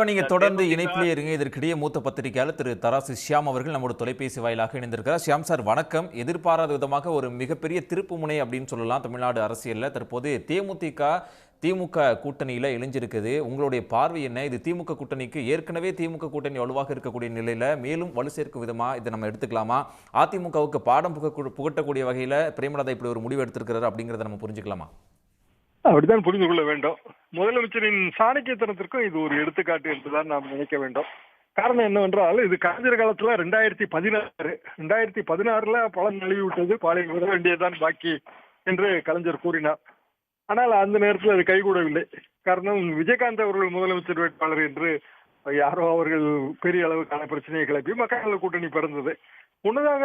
செல்வன், நீங்க தொடர்ந்து தேமுதிக. இணைப்பிலே இருங்க. இதற்கிடையே மூத்த பத்திரிகையாளர் திரு தராசு ஷியாம் அவர்கள் நம்மோட தொலைபேசி வாயிலாக இணைந்திருக்கிறார். ஷியாம் சார் வணக்கம். எதிர்பாராத விதமாக ஒரு மிகப்பெரிய திருப்புமுனை அப்படின்னு சொல்லலாம் தமிழ்நாடு அரசியல்ல. தற்போது தேமுதிக திமுக கூட்டணியில இணைஞ்சிருக்குது. உங்களுடைய பார்வை என்ன? இது திமுக கூட்டணிக்கு ஏற்கனவே திமுக கூட்டணி வலுவாக இருக்கக்கூடிய நிலையில மேலும் வலு சேர்க்கும் விதமா இதை நம்ம எடுத்துக்கலாமா? அதிமுகவுக்கு பாடம் புகட்டக்கூடிய வகையில பிரேமலதா இப்படி ஒரு முடிவு எடுத்திருக்கிறாரு அப்படிங்கறத நம்ம புரிஞ்சுக்கலாமா? அப்படித்தான் புரிந்து கொள்ள வேண்டும். முதலமைச்சரின் சாணக்கியத்தனத்திற்கும் இது ஒரு எடுத்துக்காட்டு என்றுதான் நாம் நினைக்க வேண்டும். காரணம் என்னவென்றால், இது கலைஞர் காலத்துல 2016 பலன் நழுவிவிட்டது, பாலை விட வேண்டியதுதான் பாக்கி என்று கலைஞர் கூறினார். ஆனால் அந்த நேரத்தில் அது கைகூடவில்லை. காரணம், விஜயகாந்த் அவர்கள் முதலமைச்சர் வேட்பாளர் என்று யாரோ அவர்கள் பெரிய அளவுக்கான பிரச்சனையை கிளப்பி மக்கள் நல கூட்டணி பிறந்தது. முன்னதாக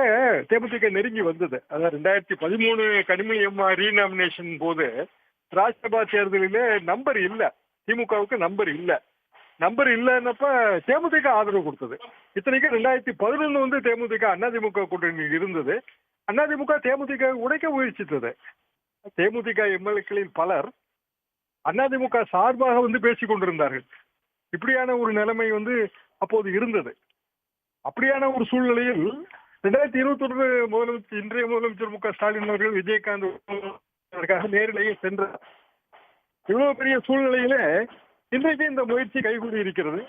தேமுதிக நெருங்கி வந்தது. அதாவது 2013 கனிமொழி அம்மா ரீநாமினேஷன் போது ராஜ்யசபா தேர்தலிலே நம்பர் இல்ல, திமுகவுக்கு நம்பர் இல்ல. நம்பர் இல்லைன்னப்ப தேமுதிக ஆதரவு கொடுத்தது. இத்தனைக்கும் 2011 வந்து தேமுதிக அதிமுக கூட்டணி இருந்தது. அதிமுக தேமுதிக உடைக்க முயற்சித்தது. தேமுதிக எம்எல்ஏக்களில் பலர் அதிமுக சார்பாக வந்து பேசிக் கொண்டிருந்தார்கள். இப்படியான ஒரு நிலைமை வந்து அப்போது இருந்தது. அப்படியான ஒரு சூழ்நிலையில் 2021 முதலமைச்சர், இன்றைய முதலமைச்சர் மு க ஸ்டாலின் அவர்கள் விஜயகாந்த் நேரிலேயே சென்றார். இவ்வளவு பெரிய சூழ்நிலையிலே இன்றைக்கு இந்த முயற்சி கைகூடி இருக்கிறது.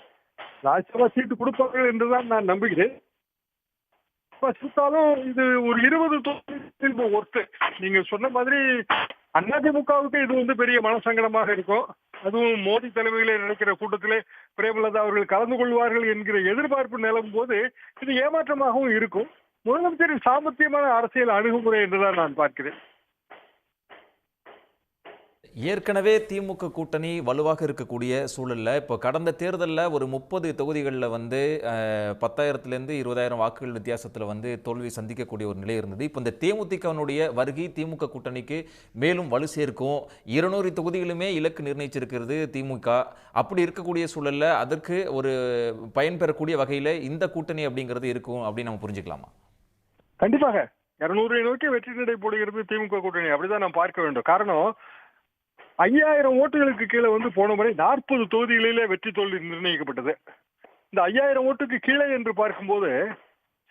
ராஜ்யசபா சீட்டு கொடுப்பார்கள் என்றுதான் நான் நம்புகிறேன். இது ஒரு 20 தொகுதி ஒர்த்து. நீங்க சொன்ன மாதிரி அதிமுகவுக்கு இது வந்து பெரிய மனசங்கடமாக இருக்கும். அதுவும் மோடி தலைமையிலே நடக்கிற கூட்டத்திலே பிரேமலதா அவர்கள் கலந்து கொள்வார்கள் என்கிற எதிர்பார்ப்பு நிலவும் போது இது ஏமாற்றமாகவும் இருக்கும். முதலமைச்சரின் சாமர்த்தியமான அரசியல் அணுகுமுறை என்றுதான் நான் பார்க்கிறேன். ஏற்கனவே திமுக கூட்டணி வலுவாக இருக்கக்கூடிய சூழல்ல இப்போ கடந்த தேர்தலில் ஒரு 30 தொகுதிகளில் வந்து 10,000 20,000 வாக்குகள் வித்தியாசத்தில் வந்து தோல்வி சந்திக்கக்கூடிய ஒரு நிலை இருந்தது. இப்போ இந்த தேமுதிகனுடைய வருகை திமுக கூட்டணிக்கு மேலும் வலு சேர்க்கும். 200 தொகுதிகளுமே இலக்கு நிர்ணயிச்சிருக்கிறது திமுக. அப்படி இருக்கக்கூடிய சூழல்ல அதற்கு ஒரு பயன் பெறக்கூடிய வகையில் இந்த கூட்டணி அப்படிங்கிறது இருக்கும் அப்படின்னு நம்ம புரிஞ்சுக்கலாமா? கண்டிப்பாக 200 நோக்கி வெற்றி நடை போடுகிறது திமுக கூட்டணி. அப்படிதான் நாம் பார்க்க வேண்டும். காரணம், 5000 ஓட்டுகளுக்கு கீழே வந்து போன முறை 40 தொகுதிகளிலே வெற்றி தோல்வி நிர்ணயிக்கப்பட்டது. இந்த 5000 ஓட்டுக்கு கீழே என்று பார்க்கும்போது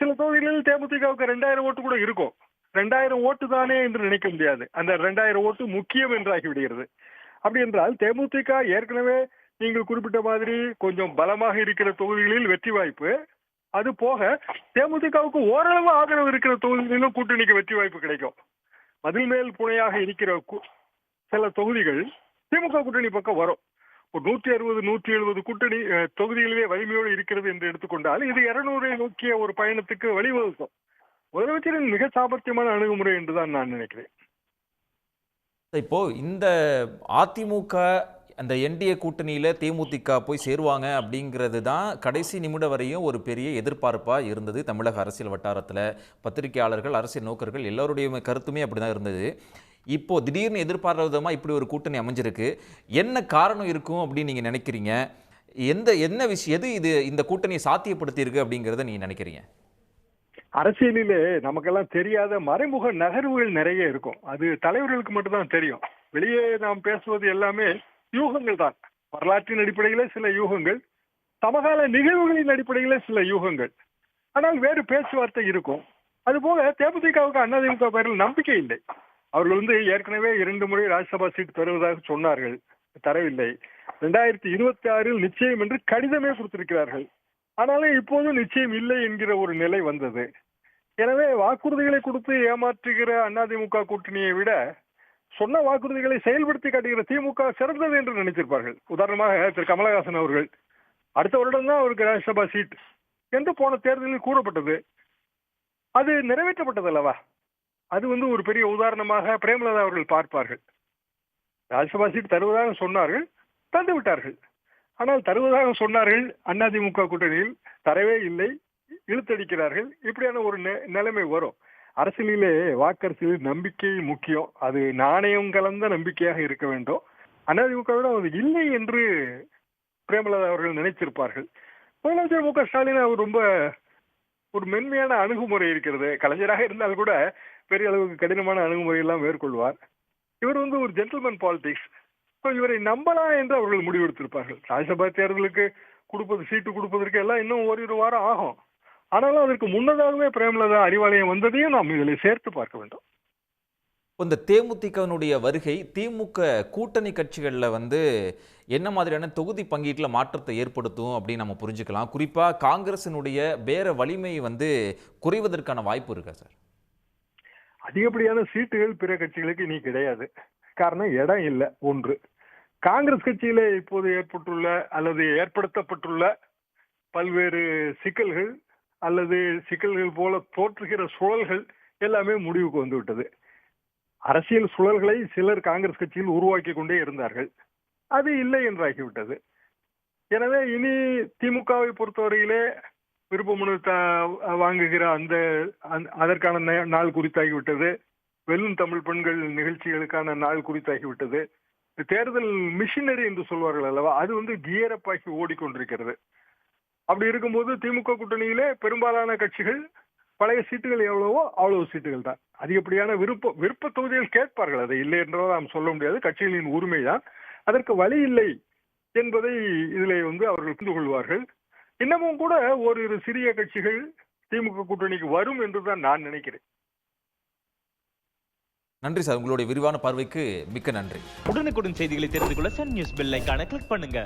சில தொகுதிகளில் தேமுதிகவுக்கு 2000 ஓட்டு கூட இருக்கும். 2000 ஓட்டு தானே என்று நினைக்க முடியாது. அந்த 2000 ஓட்டு முக்கியம் என்று ஆகிவிடுகிறது. அப்படி என்றால் தேமுதிக ஏற்கனவே நீங்கள் குறிப்பிட்ட மாதிரி கொஞ்சம் பலமாக இருக்கிற தொகுதிகளில் வெற்றி வாய்ப்பு, அது போக தேமுதிகவுக்கு ஓரளவு ஆதரவு இருக்கிற தொகுதிகளிலும் கூட்டணிக்கு வெற்றி வாய்ப்பு கிடைக்கும். மதில் மேல் புனையாக இருக்கிற சில தொகுதிகள் திமுக கூட்டணி பக்கம் வரும். ஒரு 160 170 கூட்டணி தொகுதிகளிலே வலிமையோடு இருக்கிறது என்று எடுத்துக்கொண்டால் இது 200 நோக்கிய ஒரு பயணத்துக்கு வழிவகுக்கும். முதலமைச்சரின் மிக சாமர்த்தியமான அணுகுமுறை என்றுதான் நான் நினைக்கிறேன். இப்போ இந்த அதிமுக அந்த என்டிஏ கூட்டணியில தேமுதிக போய் சேருவாங்க அப்படிங்கிறது தான் கடைசி நிமிடம் வரையும் ஒரு பெரிய எதிர்பார்ப்பாக இருந்தது தமிழக அரசியல் வட்டாரத்தில். பத்திரிகையாளர்கள், அரசியல் நோக்கர்கள் எல்லோருடைய கருத்துமே அப்படிதான் இருந்தது. இப்போ திடீர்னு எதிர்பாராத விதமா இப்படி ஒரு கூட்டணி அமைஞ்சிருக்கு. என்ன காரணம் இருக்கும் அப்படின்னு நீங்க நினைக்கிறீங்க? என்ன விஷயம், எது இது இந்த கூட்டணியை சாத்தியப்படுத்தி இருக்கு அப்படிங்கிறத நீங்க நினைக்கிறீங்க? அரசியலிலே நமக்கெல்லாம் தெரியாத மறைமுக நகர்வுகள் நிறைய இருக்கும். அது தலைவர்களுக்கு மட்டும்தான் தெரியும். வெளியே நாம் பேசுவது எல்லாமே யூகங்கள் தான். வரலாற்றின் அடிப்படையிலே சில யூகங்கள், சமகால நிகழ்வுகளின் அடிப்படையிலே சில யூகங்கள். ஆனால் வேறு பேச்சுவார்த்தை இருக்கும். அதுபோல தேமுதிகவுக்கு அதிமுக பேரில் நம்பிக்கை இல்லை. அவர்கள் வந்து ஏற்கனவே 2 முறை ராஜ்யசபா சீட் தருவதாக சொன்னார்கள், தரவில்லை. 2026 நிச்சயம் என்று கடிதமே கொடுத்திருக்கிறார்கள். ஆனாலும் இப்போது நிச்சயம் இல்லை என்கிற ஒரு நிலை வந்தது. எனவே வாக்குறுதிகளை கொடுத்து ஏமாற்றுகிற அதிமுக கூட்டணியை விட சொன்ன வாக்குறுதிகளை செயல்படுத்தி காட்டுகிற திமுக சிறந்தது என்று நினைத்திருப்பார்கள். உதாரணமாக திரு கமலஹாசன் அவர்கள் அடுத்த வருடம் தான் அவருக்கு ராஜ்யசபா சீட் என்று போன தேர்தலில் கூறப்பட்டது. அது நிறைவேற்றப்பட்டது அல்லவா? அது வந்து ஒரு பெரிய உதாரணமாக பிரேமலதா அவர்கள் பார்ப்பார்கள். ராஜ்யசபா சீட் தருவதாக சொன்னார்கள், தந்து விட்டார்கள். ஆனால் தருவதாக சொன்னார்கள், அதிமுக கூட்டணியில் தரவே இல்லை, இழுத்தடிக்கிறார்கள். இப்படியான ஒரு நிலைமை வரும். அரசியலிலே வாக்கரசியலில் நம்பிக்கை முக்கியம். அது நாணயம் கலந்த நம்பிக்கையாக இருக்க வேண்டும். அதிமுகவிடம் அது இல்லை என்று பிரேமலதா அவர்கள் நினைத்திருப்பார்கள். முதலமைச்சர் மு க ஸ்டாலின் அவர் ரொம்ப ஒரு மென்மையான அணுகுமுறை இருக்கிறது. கலைஞராக இருந்தால் கூட பெரிய அளவுக்கு கடினமான அணுகுமுறை எல்லாம் மேற்கொள்வார். இவர் வந்து ஒரு ஜென்டில்மேன் பாலிடிக்ஸ். இவரை நம்பலாம் என்று அவர்கள் முடிவெடுத்திருப்பார்கள். ராஜ்யசபா தேர்தலுக்கு சீட்டு கொடுப்பதற்கு எல்லாம் இன்னும் ஓரிரு வாரம் ஆகும். ஆனாலும் அதற்கு முன்னதாகவே பிரேமலதா அறிவாலயம் வந்ததையும் நாம் இதில் சேர்த்து பார்க்க வேண்டும். இந்த தேமுதிகவினுடைய வருகை திமுக கூட்டணி கட்சிகளில் என்ன மாதிரியான தொகுதி பங்கீட்டில் மாற்றத்தை ஏற்படுத்தும் அப்படின்னு நம்ம புரிஞ்சுக்கலாம். குறிப்பாக காங்கிரசினுடைய பேர வலிமை குறைவதற்கான வாய்ப்பு இருக்கா சார்? அதிகப்படியான சீட்டுகள் பிற கட்சிகளுக்கு இனி கிடையாது. காரணம் இடம் இல்லை. ஒன்று, காங்கிரஸ் கட்சியிலே இப்போது ஏற்பட்டுள்ள அல்லது ஏற்படுத்தப்பட்டுள்ள பல்வேறு சிக்கல்கள் அல்லது சிக்கல்கள் போல தோற்றுகிற சுழல்கள் எல்லாமே முடிவுக்கு வந்து விட்டது. அரசியல் சுழல்களை சிலர் காங்கிரஸ் கட்சியில் உருவாக்கி கொண்டே இருந்தார்கள். அது இல்லை என்றாகிவிட்டது. எனவே இனி திமுகவை பொறுத்தவரையிலே விருப்பமனு வாங்குகிற அதற்கான நாள் குறித்தாகிவிட்டது. வெல்லும் தமிழ் பெண்கள் நிகழ்ச்சிகளுக்கான நாள் குறித்தாகிவிட்டது. தேர்தல் மிஷினரி என்று சொல்வார்கள் அல்லவா, அது கியரப் ஆகி ஓடிக்கொண்டிருக்கிறது. அப்படி இருக்கும்போது திமுக கூட்டணியிலே பெரும்பாலான கட்சிகள் பழைய சீட்டுகள் எவ்வளவோ அவ்வளவு சீட்டுகள் தான். அதிகப்படியான விருப்ப தொகுதிகள் கேட்பார்கள். அதை இல்லை என்றால் நாம் சொல்ல முடியாது. கட்சிகளின் உரிமைதான். அதற்கு வழி இல்லை என்பதை இதிலே அவர்கள் புரிந்து கொள்வார்கள். இன்னமும் கூட ஓரிரு சிறிய கட்சிகள் திமுக கூட்டணிக்கு வரும் என்றுதான் நான் நினைக்கிறேன். நன்றி சார், உங்களுடைய விரிவான பார்வைக்கு மிக்க நன்றி. உடனுக்குடன் செய்திகளை தெரிந்து கொள்ள சன் நியூஸ் பெல் ஐகானை கிளிக் பண்ணுங்க.